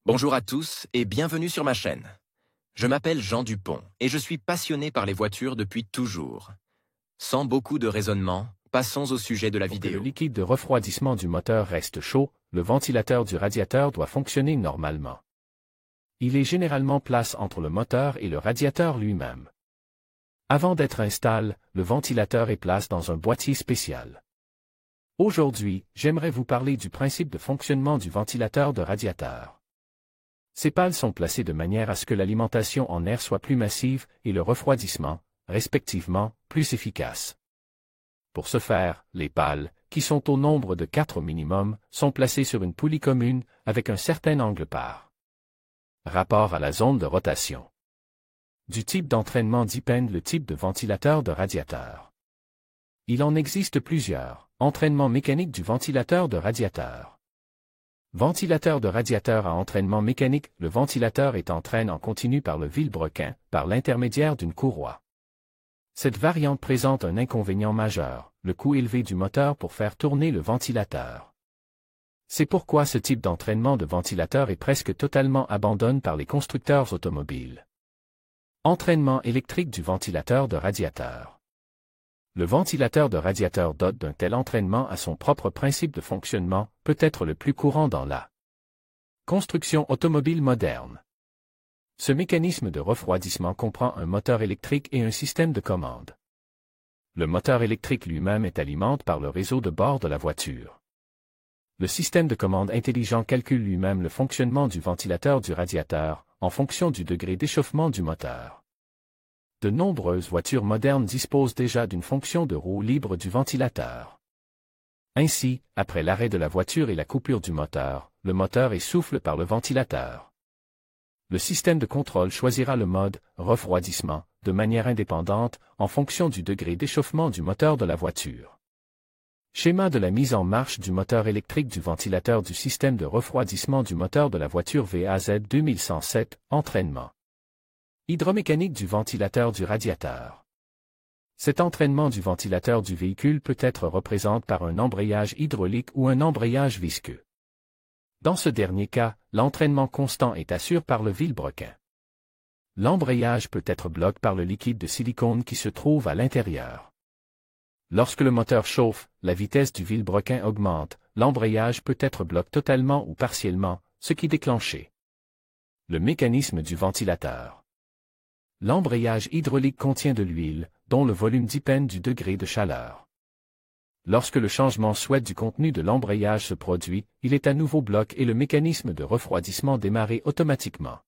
Bonjour à tous et bienvenue sur ma chaîne. Je m'appelle Jean Dupont et je suis passionné par les voitures depuis toujours. Sans beaucoup de raisonnement, passons au sujet de la Pour que le vidéo. liquide de refroidissement du moteur reste chaud, le ventilateur du radiateur doit fonctionner normalement. Il est généralement placé entre le moteur et le radiateur lui-même. Avant d'être installé, le ventilateur est placé dans un boîtier spécial. Aujourd'hui, j'aimerais vous parler du principe de fonctionnement du ventilateur de radiateur. Ces pales sont placées de manière à ce que l'alimentation en air soit plus massive et le refroidissement, respectivement, plus efficace. Pour ce faire, les pales, qui sont au nombre de 4 au minimum, sont placées sur une poulie commune avec un certain angle par rapport à la zone de rotation. Du type d'entraînement dépend le type de ventilateur de radiateur. Il en existe plusieurs. Entraînement mécanique du ventilateur de radiateur. Ventilateur de radiateur à entraînement mécanique. Le ventilateur est entraîné en continu par le vilebrequin, par l'intermédiaire d'une courroie. Cette variante présente un inconvénient majeur, le coût élevé du moteur pour faire tourner le ventilateur. C'est pourquoi ce type d'entraînement de ventilateur est presque totalement abandonné par les constructeurs automobiles. Entraînement électrique du ventilateur de radiateur. Le ventilateur de radiateur doté d'un tel entraînement à son propre principe de fonctionnement, peut être le plus courant dans la construction automobile moderne. Ce mécanisme de refroidissement comprend un moteur électrique et un système de commande. Le moteur électrique lui-même est alimenté par le réseau de bord de la voiture. Le système de commande intelligent calcule lui-même le fonctionnement du ventilateur du radiateur, en fonction du degré d'échauffement du moteur. De nombreuses voitures modernes disposent déjà d'une fonction de roue libre du ventilateur. Ainsi, après l'arrêt de la voiture et la coupure du moteur, le moteur est soufflé par le ventilateur. Le système de contrôle choisira le mode « refroidissement » de manière indépendante, en fonction du degré d'échauffement du moteur de la voiture. Schéma de la mise en marche du moteur électrique du ventilateur du système de refroidissement du moteur de la voiture VAZ 2107, entraînement. Hydromécanique du ventilateur du radiateur. Cet entraînement du ventilateur du véhicule peut être représenté par un embrayage hydraulique ou un embrayage visqueux. Dans ce dernier cas, l'entraînement constant est assuré par le vilebrequin. L'embrayage peut être bloqué par le liquide de silicone qui se trouve à l'intérieur. Lorsque le moteur chauffe, la vitesse du vilebrequin augmente, l'embrayage peut être bloqué totalement ou partiellement, ce qui déclenche le mécanisme du ventilateur. L'embrayage hydraulique contient de l'huile, dont le volume dépend du degré de chaleur. Lorsque le changement souhaité du contenu de l'embrayage se produit, il est à nouveau bloqué et le mécanisme de refroidissement démarre automatiquement.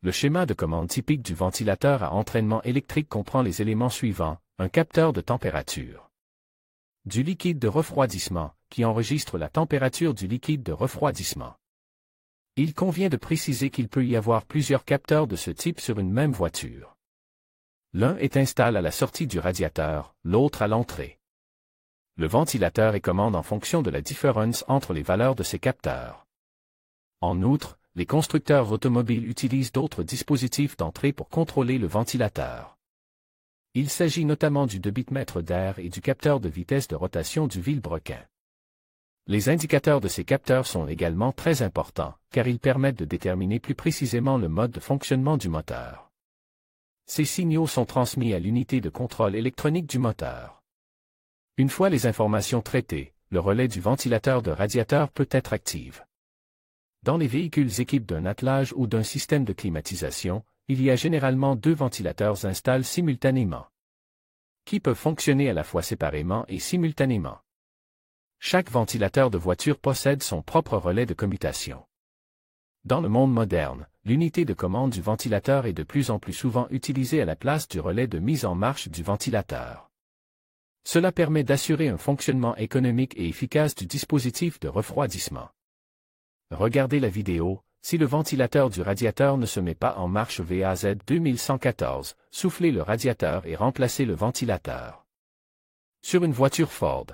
Le schéma de commande typique du ventilateur à entraînement électrique comprend les éléments suivants: un capteur de température, du liquide de refroidissement, qui enregistre la température du liquide de refroidissement. Il convient de préciser qu'il peut y avoir plusieurs capteurs de ce type sur une même voiture. L'un est installé à la sortie du radiateur, l'autre à l'entrée. Le ventilateur est commande en fonction de la différence entre les valeurs de ces capteurs. En outre, les constructeurs automobiles utilisent d'autres dispositifs d'entrée pour contrôler le ventilateur. Il s'agit notamment du débitmètre d'air et du capteur de vitesse de rotation du vilebrequin. Les indicateurs de ces capteurs sont également très importants, car ils permettent de déterminer plus précisément le mode de fonctionnement du moteur. Ces signaux sont transmis à l'unité de contrôle électronique du moteur. Une fois les informations traitées, le relais du ventilateur de radiateur peut être activé. Dans les véhicules équipés d'un attelage ou d'un système de climatisation, il y a généralement 2 ventilateurs installés simultanément, qui peuvent fonctionner à la fois séparément et simultanément. Chaque ventilateur de voiture possède son propre relais de commutation. Dans le monde moderne, l'unité de commande du ventilateur est de plus en plus souvent utilisée à la place du relais de mise en marche du ventilateur. Cela permet d'assurer un fonctionnement économique et efficace du dispositif de refroidissement. Regardez la vidéo. Si le ventilateur du radiateur ne se met pas en marche VAZ 2114, soufflez le radiateur et remplacez le ventilateur. Sur une voiture Ford,